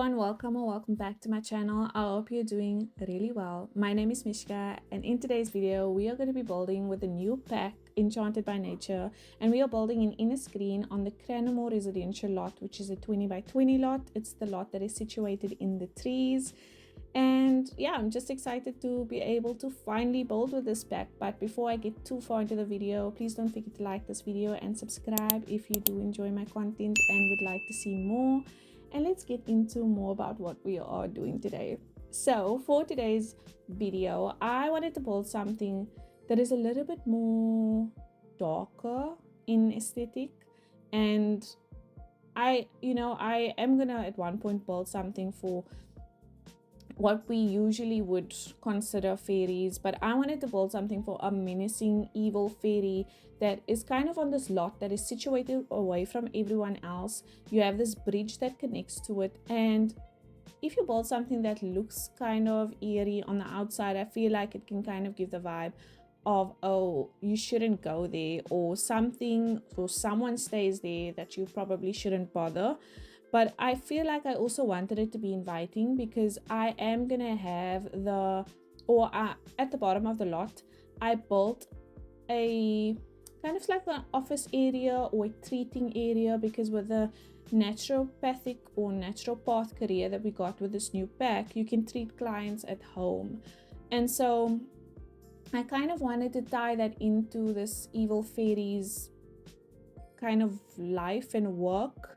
everyone, welcome or welcome back to my channel. I hope you're doing really well. My name is Mishka, and in today's video we are going to be building with a new pack, Enchanted by Nature, and we are building in Innisgreen on the Crannamor residential lot, which is a 20 by 20 lot. It's the lot that is situated in the trees. And yeah, I'm just excited to be able to finally build with this pack. But before I get too far into the video, please don't forget to like this video and subscribe if you do enjoy my content and would like to see more. And let's get into more about what we are doing today. So for today's video, I wanted to build something that is a little bit more darker in aesthetic, and I am gonna at one point build something for what we usually would consider fairies, but I wanted to build something for a menacing evil fairy that is kind of on this lot that is situated away from everyone else. You have this bridge that connects to it, and if you build something that looks kind of eerie on the outside, I feel like it can kind of give the vibe of, oh, you shouldn't go there, or something or someone stays there that you probably shouldn't bother. But I feel like I also wanted it to be inviting, because I am gonna have at the bottom of the lot, I built a kind of like an office area or a treating area, because with the naturopathic or naturopath career that we got with this new pack, you can treat clients at home. And so I kind of wanted to tie that into this evil fairy's kind of life and work,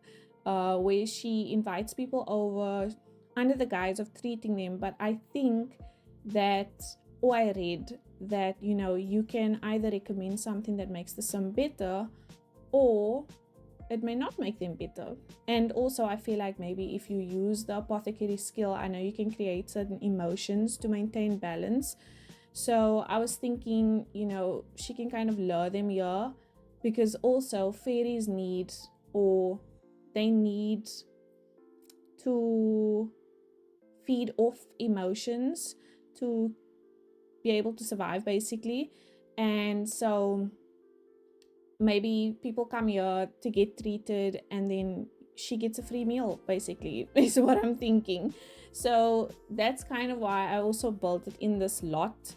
where she invites people over under the guise of treating them. But I think that, or I read that, you can either recommend something that makes the sim better, or it may not make them better. And also I feel like maybe if you use the apothecary skill, I know you can create certain emotions to maintain balance. So I was thinking, she can kind of lure them here, because also fairies need to feed off emotions to be able to survive, basically. And so maybe people come here to get treated, and then she gets a free meal, basically, is what I'm thinking. So that's kind of why I also built it in this lot.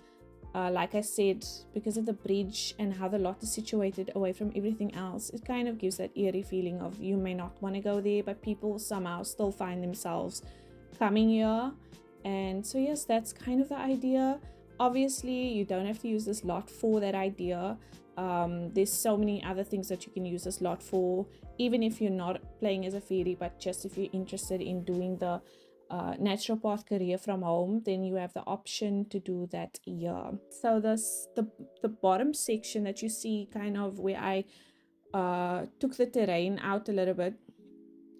Like I said, because of the bridge and how the lot is situated away from everything else, it kind of gives that eerie feeling of you may not want to go there, but people somehow still find themselves coming here. And so yes, that's kind of the idea. Obviously, you don't have to use this lot for that idea. There's so many other things that you can use this lot for, even if you're not playing as a fairy, but just if you're interested in doing the naturopath career from home, then you have the option to do that here. So the bottom section that you see, kind of where I took the terrain out a little bit,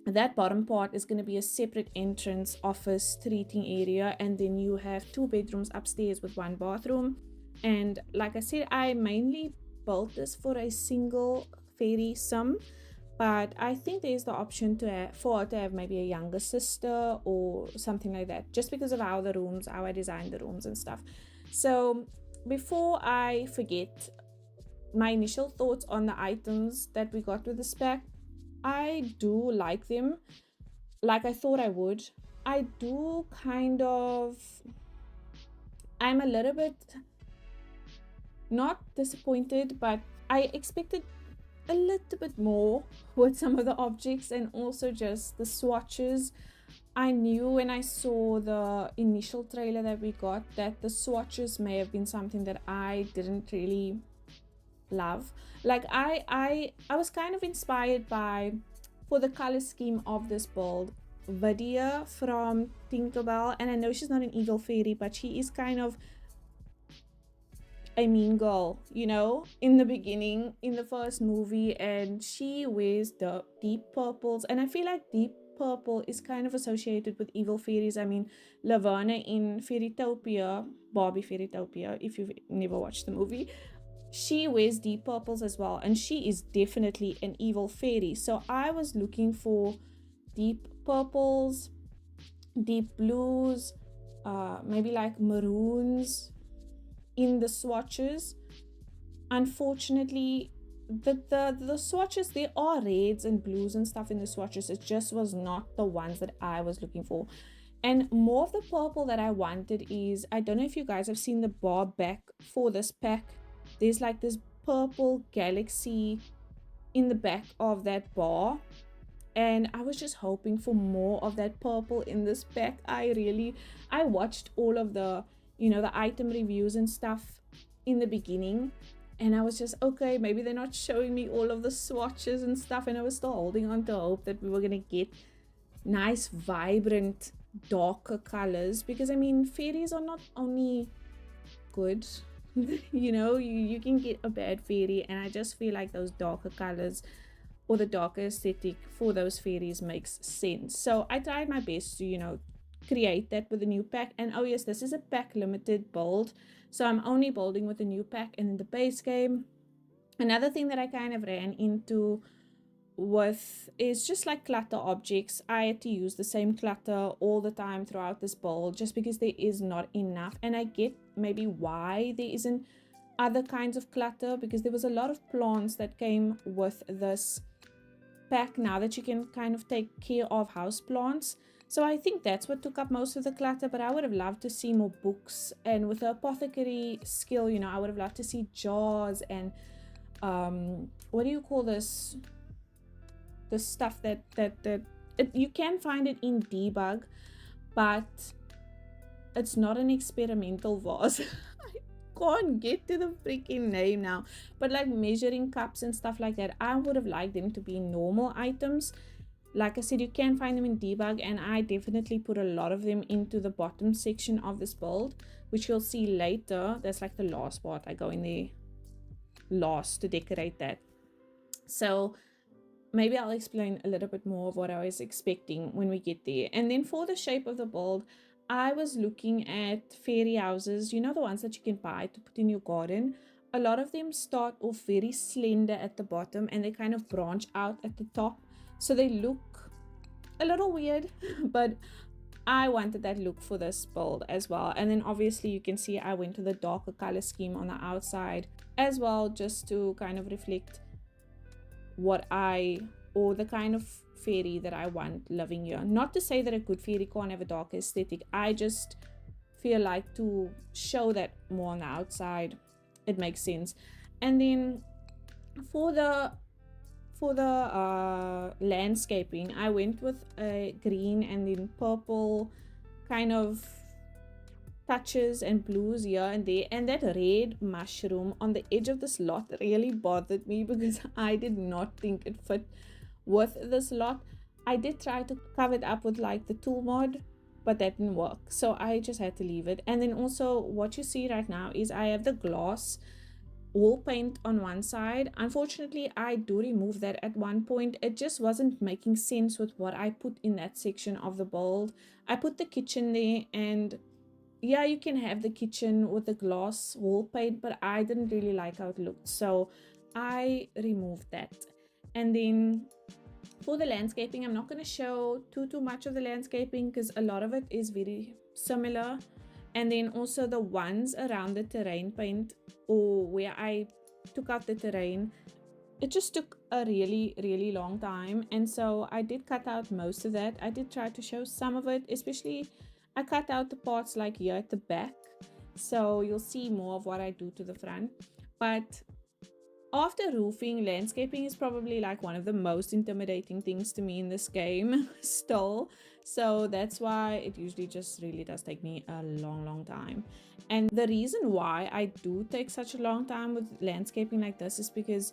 that bottom part is going to be a separate entrance, office, treating area, and then you have 2 bedrooms upstairs with 1 bathroom. And like I said, I mainly built this for a single fairy sim, but I think there's the option for her to have maybe a younger sister or something like that, just because of how I designed the rooms and stuff. So before I forget, my initial thoughts on the items that we got with this pack, I do like them like I thought I would. I do I'm a little bit not disappointed, but I expected a little bit more with some of the objects, and also just the swatches. I knew when I saw the initial trailer that we got that the swatches may have been something that I didn't really love. Like I was kind of inspired by, for the color scheme of this build, Vidya from Tinkerbell. And I know she's not an evil fairy, but she is kind of a mean girl, in the beginning, in the first movie, and she wears the deep purples, and I feel like deep purple is kind of associated with evil fairies. I mean, Laverna in Fairytopia, Barbie Fairytopia, if you've never watched the movie, she wears deep purples as well, and she is definitely an evil fairy. So I was looking for deep purples, deep blues, maybe like maroons in the swatches. Unfortunately, the swatches, there are reds and blues and stuff in the swatches. It just was not the ones that I was looking for. And more of the purple that I wanted is, I don't know if you guys have seen the bar back for this pack. There's like this purple galaxy in the back of that bar, and I was just hoping for more of that purple in this pack. I watched all of the, the item reviews and stuff in the beginning, and I was just, okay, maybe they're not showing me all of the swatches and stuff, and I was still holding on to hope that we were gonna get nice, vibrant, darker colors, because I mean, fairies are not only good, you can get a bad fairy, and I just feel like those darker colors or the darker aesthetic for those fairies makes sense. So I tried my best to create that with a new pack. And oh yes, this is a pack limited build, so I'm only building with a new pack. And in the base game, another thing that I kind of ran into with is just like clutter objects. I had to use the same clutter all the time throughout this build just because there is not enough, and I get maybe why there isn't other kinds of clutter, because there was a lot of plants that came with this pack now that you can kind of take care of house plants. So I think that's what took up most of the clutter, but I would have loved to see more books, and with the apothecary skill, I would have loved to see jars and what do you call this, the stuff that you can find it in debug, but it's not an experimental vase. I can't get to the freaking name now, but like measuring cups and stuff like that, I would have liked them to be normal items. Like I said, you can find them in debug, and I definitely put a lot of them into the bottom section of this build, which you'll see later. That's like the last part. I go in there last to decorate that. So maybe I'll explain a little bit more of what I was expecting when we get there. And then for the shape of the build, I was looking at fairy houses, the ones that you can buy to put in your garden. A lot of them start off very slender at the bottom, and they kind of branch out at the top. So they look a little weird, but I wanted that look for this build as well. And then obviously you can see I went to the darker color scheme on the outside as well, just to kind of reflect or the kind of fairy that I want living here. Not to say that a good fairy can't have a dark aesthetic. I just feel like to show that more on the outside, it makes sense. And then for the landscaping, I went with a green and then purple kind of touches and blues here and there, and that red mushroom on the edge of this lot really bothered me because I did not think it fit with this lot. I did try to cover it up with like the tool mod, but that didn't work, so I just had to leave it. And then also what you see right now is I have the glass wall paint on one side. Unfortunately, I do remove that at one point. It just wasn't making sense with what I put in that section of the build. I put the kitchen there, and yeah, you can have the kitchen with the glass wall paint, but I didn't really like how it looked, so I removed that. And then for the landscaping, I'm not going to show too much of the landscaping because a lot of it is very similar. And then also the ones around the terrain paint, or where I took out the terrain, it just took a really long time, and so I did cut out most of that. I did try to show some of it, especially I cut out the parts like here at the back, so you'll see more of what I do to the front. But after roofing, landscaping is probably like one of the most intimidating things to me in this game still, so that's why it usually just really does take me a long time. And the reason why I do take such a long time with landscaping like this is because,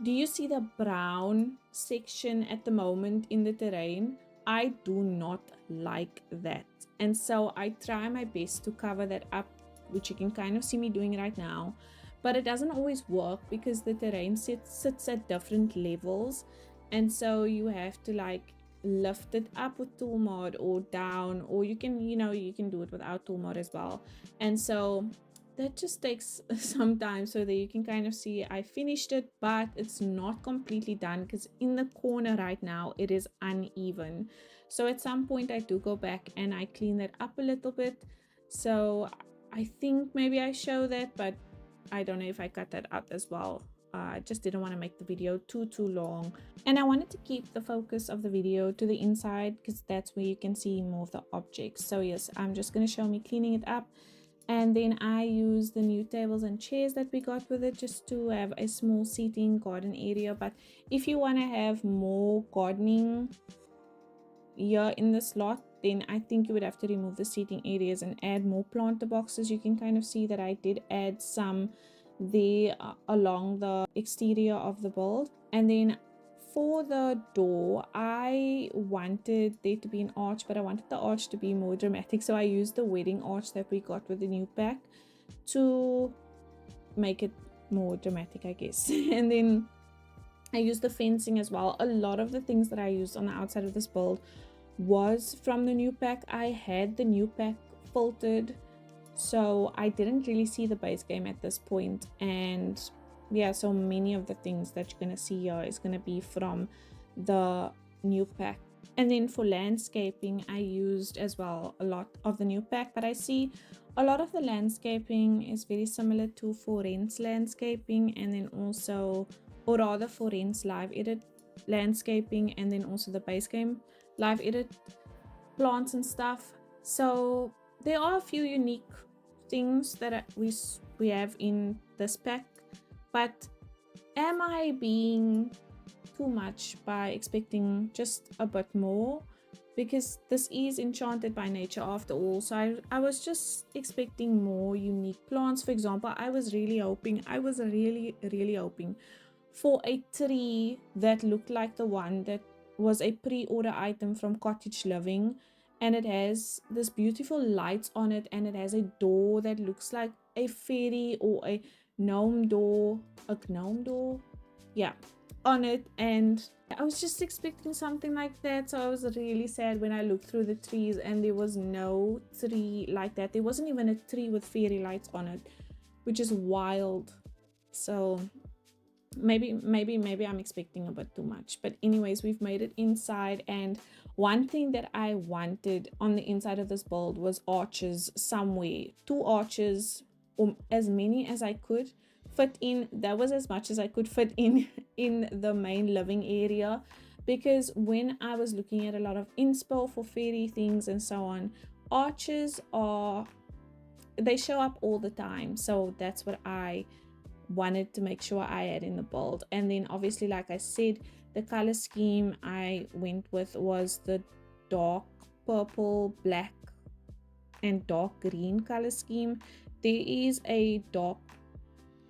do you see the brown section at the moment in the terrain? I do not like that, and so I try my best to cover that up, which you can kind of see me doing right now, but it doesn't always work because the terrain sits at different levels, and so you have to like lift it up with tool mod or down, or you can you can do it without tool mod as well. And so that just takes some time, so that you can kind of see I finished it, but it's not completely done because in the corner right now it is uneven. So at some point I do go back and I clean that up a little bit. So I think maybe I show that, but I don't know if I cut that out as well. I just didn't want to make the video too long, and I wanted to keep the focus of the video to the inside because that's where you can see more of the objects. So yes, I'm just going to show me cleaning it up, and then I use the new tables and chairs that we got with it just to have a small seating garden area. But if you want to have more gardening here in this lot, then I think you would have to remove the seating areas and add more planter boxes. You can kind of see that I did add some there along the exterior of the build. And then for the door, I wanted there to be an arch, but I wanted the arch to be more dramatic, so I used the wedding arch that we got with the new pack to make it more dramatic, I guess. And then I used the fencing as well. A lot of the things that I used on the outside of this build was from the new pack. I had the new pack filtered, so I didn't really see the base game at this point. And yeah, so many of the things that you're gonna see here is gonna be from the new pack. And then for landscaping, I used as well a lot of the new pack, but I see a lot of the landscaping is very similar to For Rent's landscaping, and then also, or rather For Rent's live edit landscaping, and then also the base game live edit plants and stuff. So there are a few unique things that we have in this pack, but am I being too much by expecting just a bit more? Because this is Enchanted by Nature after all, so I was just expecting more unique plants. For example, I was really hoping for a tree that looked like the one that was a pre-order item from Cottage Living, and it has this beautiful lights on it, and it has a door that looks like a fairy or a gnome door, yeah, on it. And I was just expecting something like that, so I was really sad when I looked through the trees and there was no tree like that. There wasn't even a tree with fairy lights on it, which is wild. So maybe I'm expecting a bit too much. But anyways, we've made it inside, and one thing that I wanted on the inside of this build was arches somewhere. 2 arches, or as many as I could fit in. That was as much as I could fit in the main living area, because when I was looking at a lot of inspo for fairy things and so on, arches they show up all the time. So that's what I wanted to make sure I had in the build. And then obviously, like I said, the color scheme I went with was the dark purple, black and dark green color scheme. There is a dark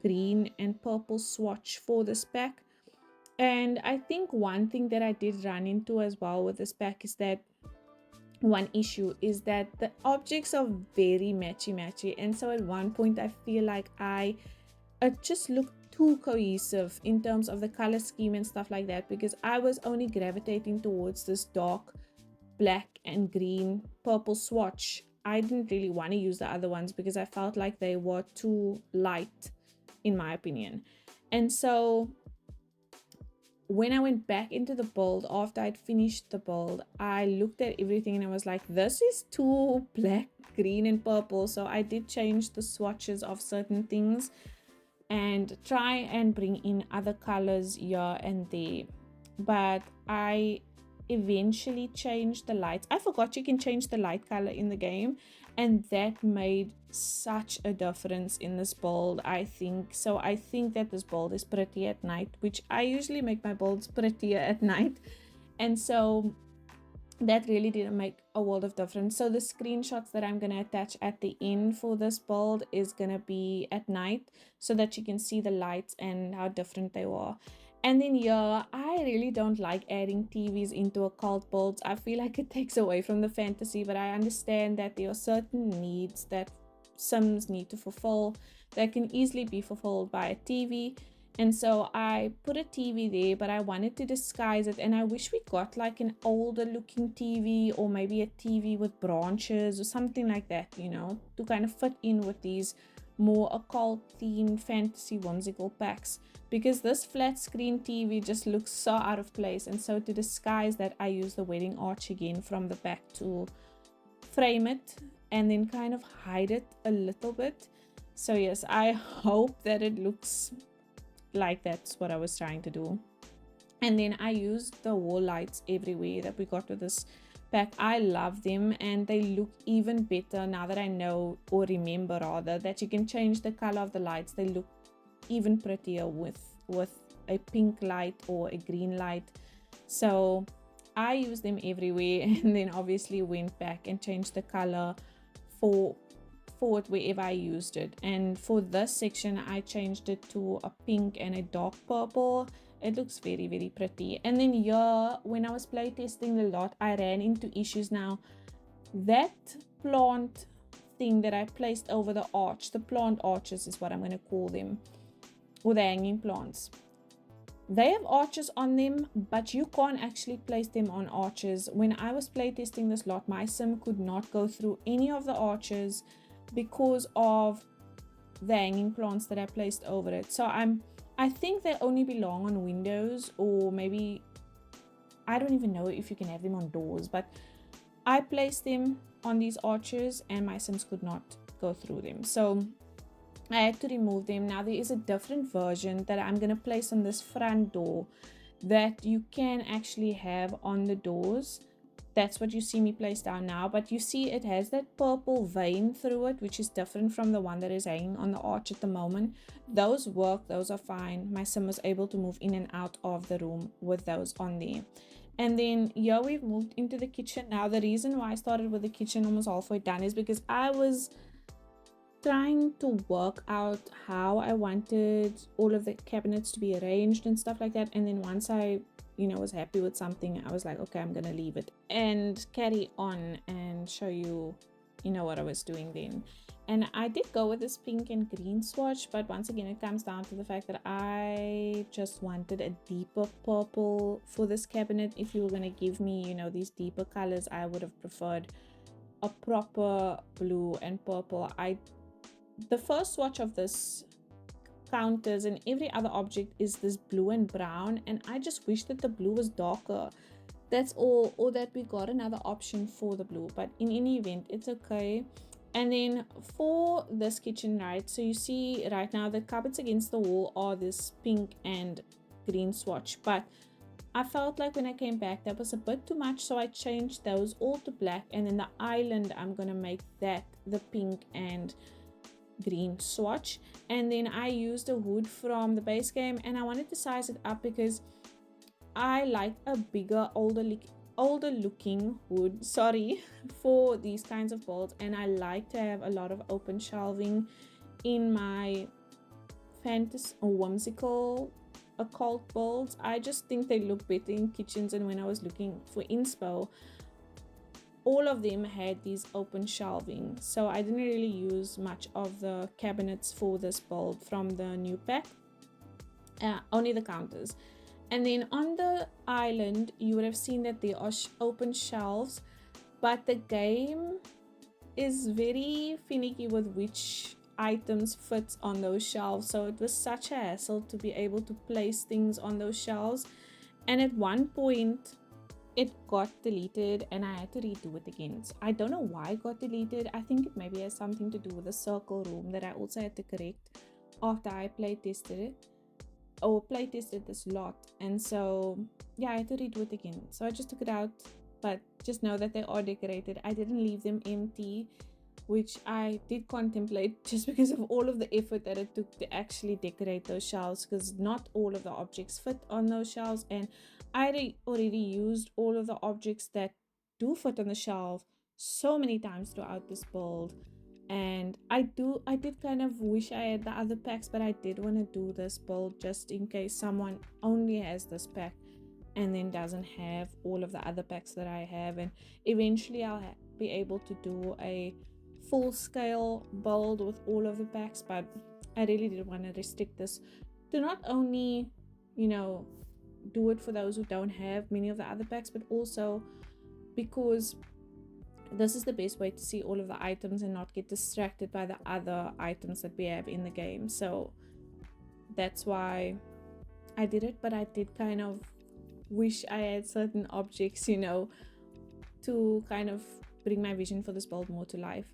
green and purple swatch for this pack, and I think one thing that I did run into as well with this pack is that one issue is that the objects are very matchy, and so at one point I feel like it just looked too cohesive in terms of the color scheme and stuff like that, because I was only gravitating towards this dark black and green purple swatch. I didn't really want to use the other ones because I felt like they were too light, in my opinion. And so when I went back into the build after I'd finished the build, I looked at everything and I was like, this is too black, green and purple. So I did change the swatches of certain things and try and bring in other colors here and there. But I eventually changed the lights. I forgot you can change the light color in the game, and that made such a difference in this build, I think. So I think that this build is pretty at night, which I usually make my builds prettier at night, and so that really didn't make a world of difference. So the screenshots that I'm going to attach at the end for this build is going to be at night, so that you can see the lights and how different they were. And then here, I really don't like adding TVs into occult builds. I feel like it takes away from the fantasy, but I understand that there are certain needs that Sims need to fulfill that can easily be fulfilled by a TV. And so I put a TV there, but I wanted to disguise it, and I wish we got like an older looking TV, or maybe a TV with branches or something like that, you know, to kind of fit in with these more occult themed fantasy whimsical packs, because this flat screen TV just looks so out of place. And so to disguise that, I use the wedding arch again from the back to frame it and then kind of hide it a little bit. So yes, I hope that it looks like that's what I was trying to do. And then I used the wall lights everywhere that we got with this pack. I love them, and they look even better now that I know, or remember rather, that you can change the color of the lights. They look even prettier with a pink light or a green light. So I use them everywhere, and then obviously went back and changed the color for it wherever I used it. And for this section I changed it to a pink and a dark purple. It looks very, very pretty. And then here, when I was playtesting a lot, I ran into issues. Now that plant thing that I placed over the arch, the plant arches is what I'm going to call them, or the hanging plants, they have arches on them, but you can't actually place them on arches. When I was playtesting this lot, my sim could not go through any of the arches because of the hanging plants that I placed over it. So I think they only belong on windows, or maybe I don't even know if you can have them on doors, but I placed them on these arches and my sims could not go through them, so I had to remove them. Now there is a different version that I'm going to place on this front door that you can actually have on the doors. That's what you see me place down now, but you see it has that purple vein through it, which is different from the one that is hanging on the arch at the moment. Those work, those are fine. My sim was able to move in and out of the room with those on there. And then here we've moved into the kitchen. Now the reason why I started with the kitchen almost halfway done is because I was trying to work out how I wanted all of the cabinets to be arranged and stuff like that. And then once I was happy with something, I was like, okay, I'm gonna leave it and carry on and show you what I was doing then. And I did go with this pink and green swatch, but once again it comes down to the fact that I just wanted a deeper purple for this cabinet. If you were gonna give me these deeper colors, I would have preferred a proper blue and purple. The first swatch of this counters and every other object is this blue and brown, and I just wish that the blue was darker. That's all, or that we got another option for the blue, but in any event it's okay. And then for this kitchen, right, so you see right now the cupboards against the wall are this pink and green swatch, but I felt like when I came back that was a bit too much, so I changed those all to black. And then the island, I'm gonna make that the pink and green swatch. And then I used a wood from the base game, and I wanted to size it up because I like a bigger, older looking wood, for these kinds of builds. And I like to have a lot of open shelving in my fantasy or whimsical occult builds. I just think they look better in kitchens, and when I was looking for inspo, all of them had these open shelving, so I didn't really use much of the cabinets for this build from the new pack, only the counters. And then on the island you would have seen that there are open shelves, but the game is very finicky with which items fit on those shelves, so it was such a hassle to be able to place things on those shelves. And at one point it got deleted and I had to redo it again. So I don't know why it got deleted. I think it maybe has something to do with the circle room that I also had to correct after I playtested this lot. And so yeah, I had to redo it again, so I just took it out. But just know that they are decorated. I didn't leave them empty, which I did contemplate, just because of all of the effort that it took to actually decorate those shelves, because not all of the objects fit on those shelves, and I already used all of the objects that do fit on the shelf so many times throughout this build. And I did kind of wish I had the other packs, but I did want to do this build just in case someone only has this pack and then doesn't have all of the other packs that I have. And eventually I'll be able to do a full scale build with all of the packs, but I really did want to restrict this to not only do it for those who don't have many of the other packs, but also because this is the best way to see all of the items and not get distracted by the other items that we have in the game. So that's why I did it. But I did kind of wish I had certain objects to kind of bring my vision for this build more to life.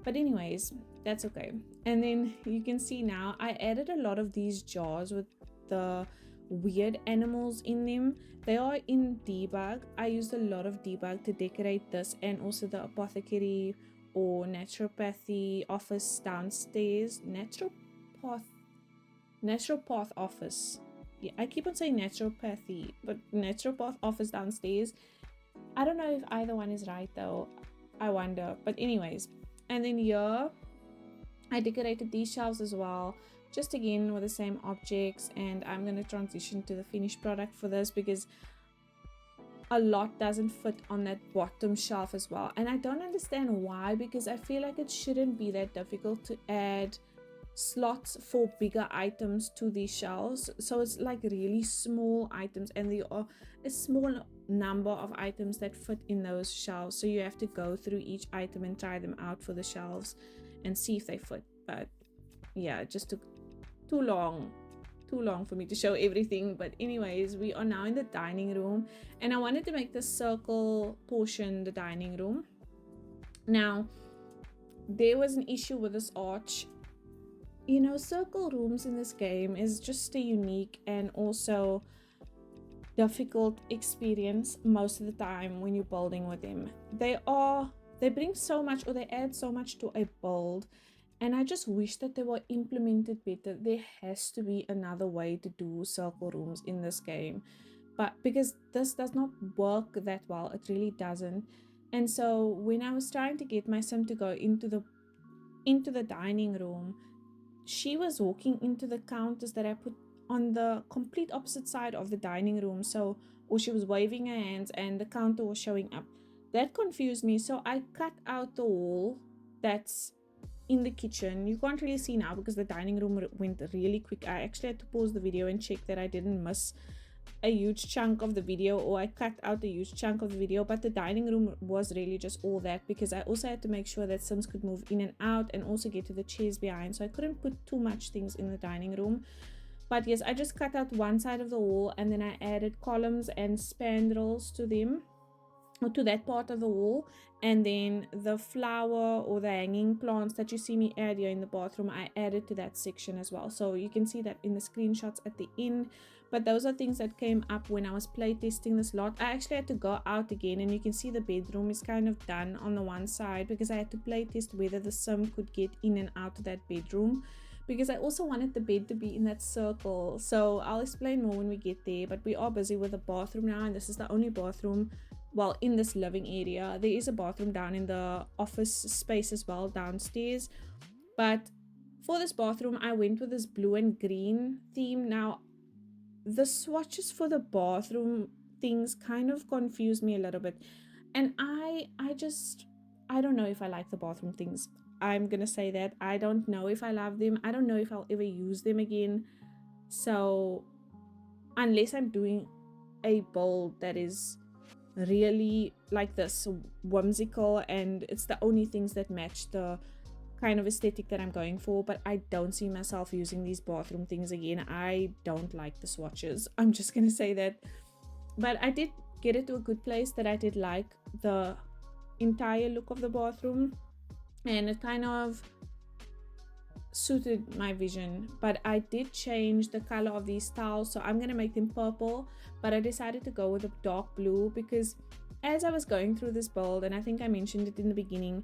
But anyways, that's okay. And then you can see now I added a lot of these jars with the weird animals in them. They are in debug. I used a lot of debug to decorate this, and also the apothecary or naturopathy office downstairs. Naturopath office. Yeah, I keep on saying naturopathy, but naturopath office downstairs. I don't know if either one is right though. I wonder. But anyways, and then here I decorated these shelves as well, just again with the same objects, and I'm going to transition to the finished product for this because a lot doesn't fit on that bottom shelf as well, and I don't understand why, because I feel like it shouldn't be that difficult to add slots for bigger items to these shelves. So it's like really small items, and there are a small number of items that fit in those shelves, so you have to go through each item and try them out for the shelves and see if they fit. But yeah, it just took too long for me to show everything. But anyways, we are now in the dining room, and I wanted to make the circle portion the dining room. Now there was an issue with this arch. You know, circle rooms in this game is just a unique and also difficult experience most of the time when you're building with them. They bring so much, or they add so much to a build, and I just wish that they were implemented better. There has to be another way to do circle rooms in this game, but because this does not work that well, it really doesn't. And so when I was trying to get my sim to go into the dining room, she was walking into the counters that I put on the complete opposite side of the dining room. So, or she was waving her hands and the counter was showing up. That confused me, so I cut out the wall that's in the kitchen. You can't really see now because the dining room went really quick. I actually had to pause the video and check that I didn't miss a huge chunk of the video, or I cut out a huge chunk of the video. But the dining room was really just all that, because I also had to make sure that Sims could move in and out and also get to the chairs behind, so I couldn't put too much things in the dining room. But yes, I just cut out one side of the wall, and then I added columns and spandrels to them, or to that part of the wall. And then the flower or the hanging plants that you see me add here in the bathroom, I added to that section as well. So you can see that in the screenshots at the end. But those are things that came up when I was playtesting this lot. I actually had to go out again, and you can see the bedroom is kind of done on the one side, because I had to playtest whether the sim could get in and out of that bedroom, because I also wanted the bed to be in that circle. So I'll explain more when we get there. But we are busy with the bathroom now, and this is the only bathroom, well, in this living area. There is a bathroom down in the office space as well downstairs, but for this bathroom I went with this blue and green theme. Now the swatches for the bathroom things kind of confuse me a little bit, and I don't know if I like the bathroom things. I'm gonna say that I don't know if I love them. I don't know if I'll ever use them again. So unless I'm doing a build that is really like this, whimsical, and it's the only things that match the kind of aesthetic that I'm going for, but I don't see myself using these bathroom things again. I don't like the swatches, I'm just gonna say that. But I did get it to a good place, that I did like the entire look of the bathroom, and it kind of suited my vision. But I did change the color of these tiles, so I'm gonna make them purple, but I decided to go with a dark blue because as I was going through this build, and I think I mentioned it in the beginning,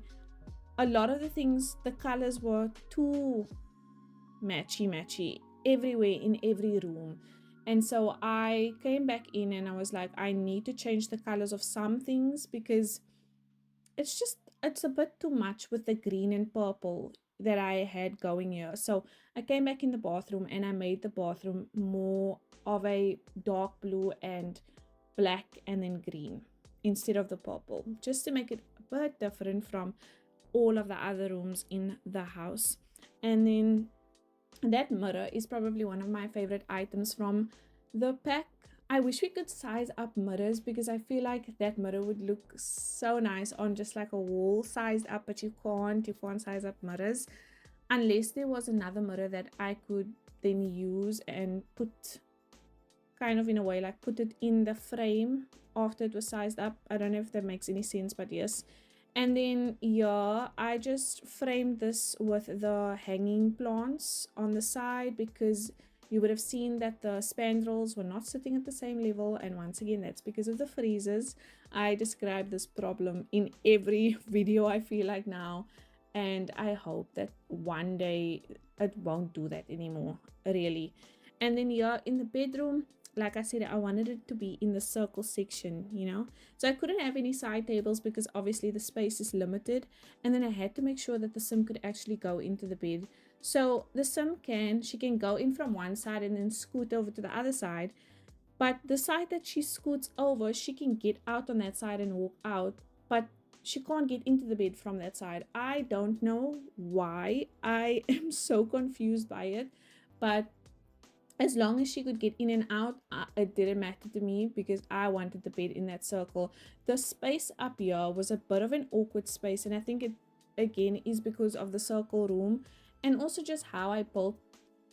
a lot of the things, the colors were too matchy everywhere in every room. And so I came back in and I was like, I need to change the colors of some things, because it's a bit too much with the green and purple that I had going here. So I came back in the bathroom and I made the bathroom more of a dark blue and black and then green instead of the purple, just to make it a bit different from all of the other rooms in the house. And then that mirror is probably one of my favorite items from the pack. I wish we could size up mirrors, because I feel like that mirror would look so nice on just like a wall sized up, but you can't size up mirrors unless there was another mirror that I could then use and put kind of in a way like put it in the frame after it was sized up. I don't know if that makes any sense, but yes. And then yeah, I just framed this with the hanging plants on the side, because you would have seen that the spandrels were not sitting at the same level, and once again, that's because of the freezers. I describe this problem in every video, I feel like now, and I hope that one day it won't do that anymore, really. And then here in the bedroom, like I said, I wanted it to be in the circle section, you know, so I couldn't have any side tables because obviously the space is limited, and then I had to make sure that the sim could actually go into the bed. So the sim she can go in from one side and then scoot over to the other side, but the side that she scoots over, she can get out on that side and walk out, but she can't get into the bed from that side. I don't know why. I am so confused by it, but as long as she could get in and out, it didn't matter to me because I wanted the bed in that circle. The space up here was a bit of an awkward space, and I think it again is because of the circle room and also just how I built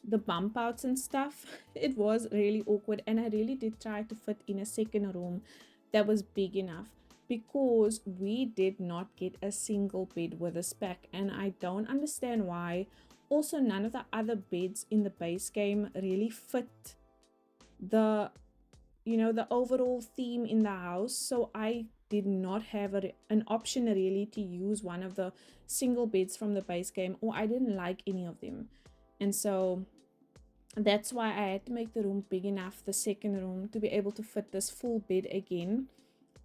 the bump outs and stuff. It was really awkward, and I really did try to fit in a second room that was big enough because we did not get a single bed with a spec, and I don't understand why. Also, none of the other beds in the base game really fit the, you know, the overall theme in the house. So I did not have an option really to use one of the single beds from the base game, or I didn't like any of them. And so that's why I had to make the room big enough, the second room, to be able to fit this full bed again.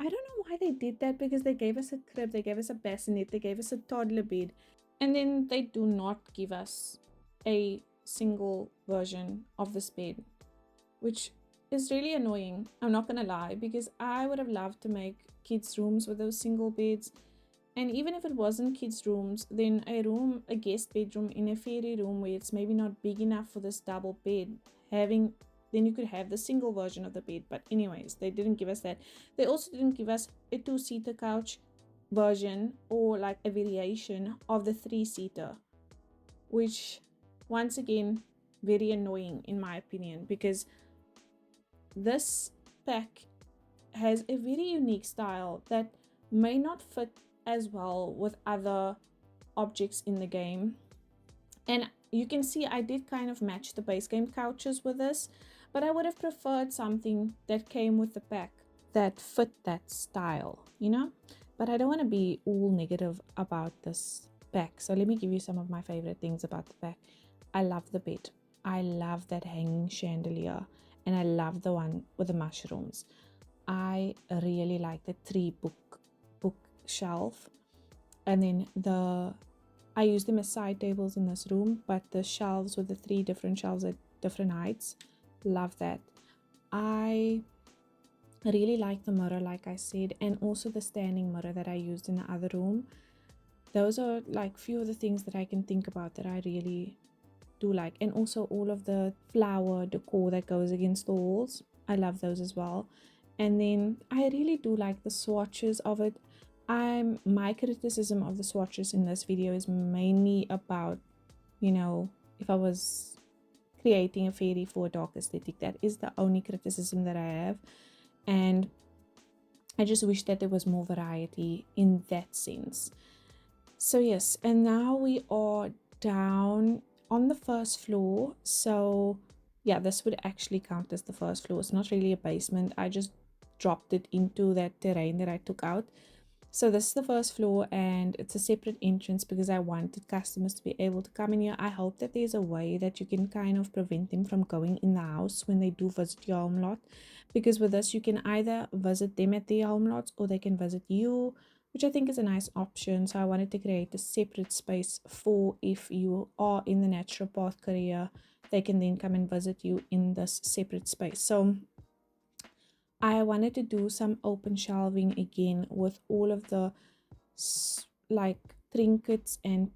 I don't know why they did that, because they gave us a crib, they gave us a bassinet, they gave us a toddler bed, and then they do not give us a single version of this bed, which is really annoying. I'm not gonna lie, because I would have loved to make kids' rooms with those single beds. And even if it wasn't kids' rooms, then a guest bedroom in a fairy room where it's maybe not big enough for this double bed, then you could have the single version of the bed. But anyways, they didn't give us that. They also didn't give us a 2-seater couch version or like a variation of the 3-seater, which once again, very annoying in my opinion, because this pack has a very unique style that may not fit as well with other objects in the game. And you can see I did kind of match the base game couches with this, but I would have preferred something that came with the pack that fit that style, you know. But I don't want to be all negative about this pack, so let me give you some of my favorite things about the pack. I love the bed, I love that hanging chandelier, and I love the one with the mushrooms. I really like the 3 bookshelf, and then I use them as side tables in this room, but the shelves with the 3 different shelves at different heights, love that. I really like the mirror, like I said, and also the standing mirror that I used in the other room. Those are like few of the things that I can think about that I really do like. And also all of the flower decor that goes against the walls, I love those as well. And then I really do like the swatches of it. My criticism of the swatches in this video is mainly about, you know, if I was creating a fairy for a dark aesthetic, that is the only criticism that I have. And I just wish that there was more variety in that sense. So yes, and now we are down on the first floor. So yeah, this would actually count as the first floor. It's not really a basement, I just dropped it into that terrain that I took out. So this is the first floor, and it's a separate entrance because I wanted customers to be able to come in here. I hope that there's a way that you can kind of prevent them from going in the house when they do visit your home lot, because with this you can either visit them at their home lots or they can visit you, which I think is a nice option. So I wanted to create a separate space for, if you are in the naturopath career, they can then come and visit you in this separate space. So I wanted to do some open shelving again with all of the like trinkets and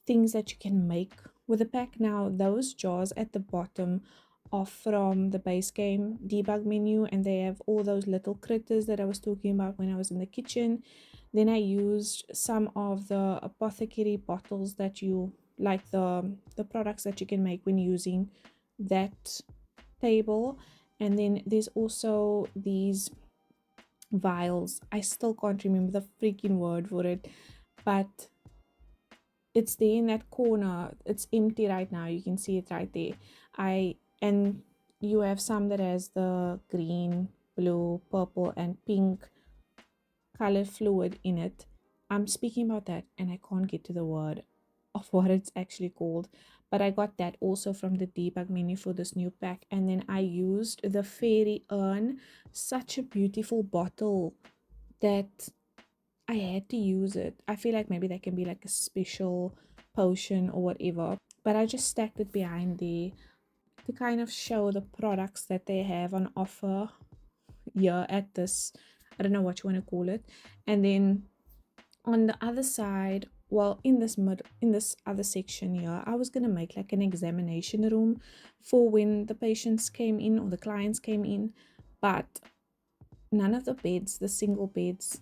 things that you can make with the pack. Now those jars at the bottom are from the base game debug menu, and they have all those little critters that I was talking about when I was in the kitchen. Then I used some of the Apothecary bottles that you like, the products that you can make when using that table. And then there's also these vials. I still can't remember the freaking word for it, but it's there in that corner. It's empty right now. You can see it right there. And you have some that has the green, blue, purple, and pink color fluid in it. I'm speaking about that and I can't get to the word of what it's actually called. But I got that also from the debug menu for this new pack. And then I used the fairy urn, such a beautiful bottle that I had to use it. I feel like maybe that can be like a special potion or whatever. But I just stacked it behind there to kind of show the products that they have on offer here at this, I don't know what you want to call it. And then on the other side, well, in this other section here, I was gonna make like an examination room for when the patients came in or the clients came in, but none of the beds, the single beds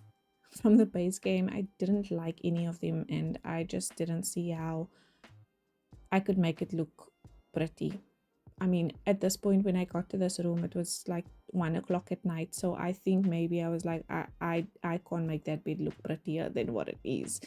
from the base game, I didn't like any of them, and I just didn't see how I could make it look pretty. I mean, at this point when I got to this room, it was like 1 o'clock at night, so I think maybe I was like, I can't make that bed look prettier than what it is.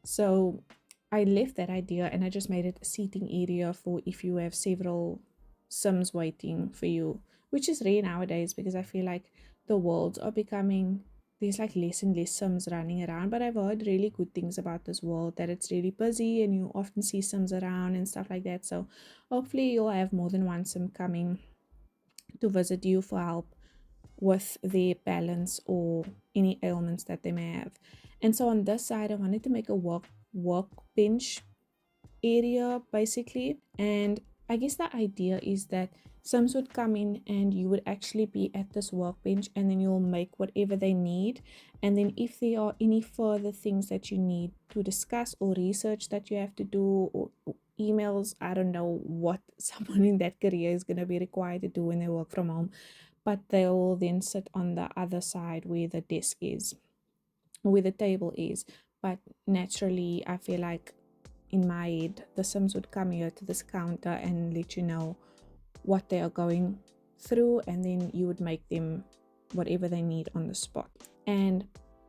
So I left that idea and I just made it a seating area for if you have several Sims waiting for you, which is rare nowadays because I feel like the worlds are becoming, there's like less and less Sims running around. But I've heard really good things about this world, that it's really busy and you often see Sims around and stuff like that. So hopefully you'll have more than one Sim coming to visit you for help with their balance or any ailments that they may have. And so on this side, I wanted to make a workbench area basically. And I guess the idea is that Sims would come in and you would actually be at this workbench and then you'll make whatever they need. And then if there are any further things that you need to discuss or research that you have to do, or emails, I don't know what someone in that career is going to be required to do when they work from home, but they'll then sit on the other side where the desk is, where the table is. But naturally, I feel like in my head, the Sims would come here to this counter and let you know what they are going through, and then you would make them whatever they need on the spot. And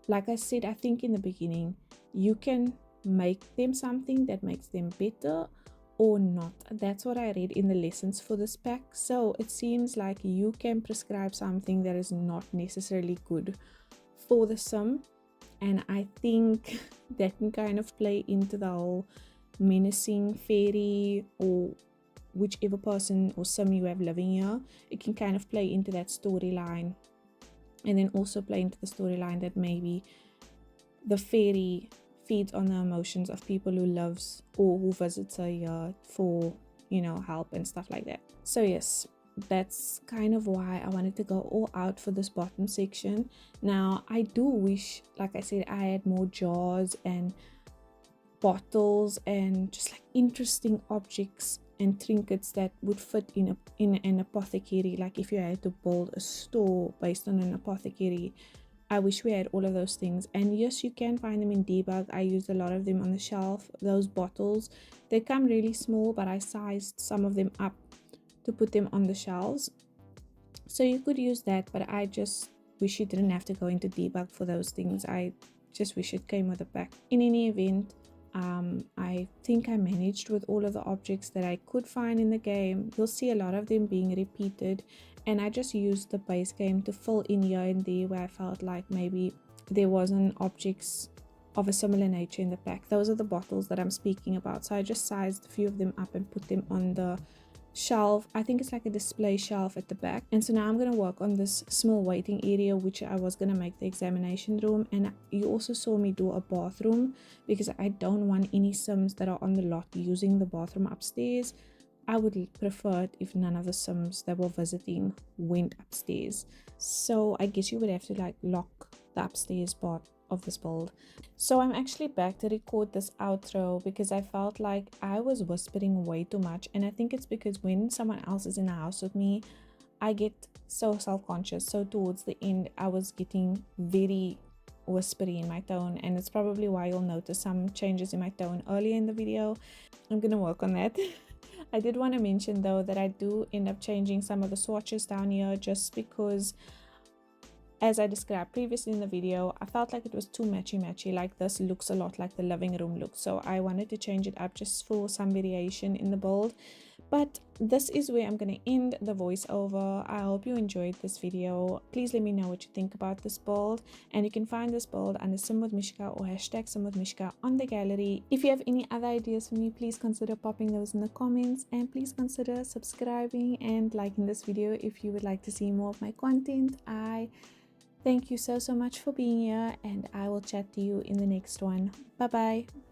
like I said, I think in the beginning, you can make them something that makes them better or not. That's what I read in the lessons for this pack. So it seems like you can prescribe something that is not necessarily good for the Sim. And I think that can kind of play into the whole menacing fairy or whichever person or Sim you have living here. It can kind of play into that storyline, and then also play into the storyline that maybe the fairy feeds on the emotions of people who loves or who visits her here for, you know, help and stuff like that. So yes, that's kind of why I wanted to go all out for this bottom section. Now I do wish, like I said, I had more jars and bottles and just like interesting objects and trinkets that would fit in an apothecary. Like if you had to build a store based on an apothecary, I wish we had all of those things. And yes, you can find them in debug. I used a lot of them on the shelf. Those bottles, they come really small, but I sized some of them up to put them on the shelves, so you could use that. But I just wish you didn't have to go into debug for those things. I just wish it came with a pack. In any event, I think I managed with all of the objects that I could find in the game. You'll see a lot of them being repeated, and I just used the base game to fill in here and there where I felt like maybe there wasn't objects of a similar nature in the pack. Those are the bottles that I'm speaking about. So I just sized a few of them up and put them on the shelf. I think it's like a display shelf at the back. And so now I'm going to work on this small waiting area, which I was going to make the examination room. And you also saw me do a bathroom because I don't want any Sims that are on the lot using the bathroom upstairs. I would prefer it if none of the Sims that were visiting went upstairs. So I guess you would have to like lock the upstairs part of this build. So I'm actually back to record this outro because I felt like I was whispering way too much, and I think it's because when someone else is in the house with me, I get so self-conscious. So towards the end, I was getting very whispery in my tone, and it's probably why you'll notice some changes in my tone earlier in the video. I'm gonna work on that. I did want to mention though that I do end up changing some of the swatches down here just because as I described previously in the video, I felt like it was too matchy, like this looks a lot like the living room look. So I wanted to change it up just for some variation in the build. But this is where I'm going to end the voiceover. I hope you enjoyed this video. Please let me know what you think about this build. And you can find this build under SimWithMishka or hashtag SimWithMishka on the gallery. If you have any other ideas for me, please consider popping those in the comments. And please consider subscribing and liking this video if you would like to see more of my content. I thank you so much for being here, and I will chat to you in the next one. Bye bye.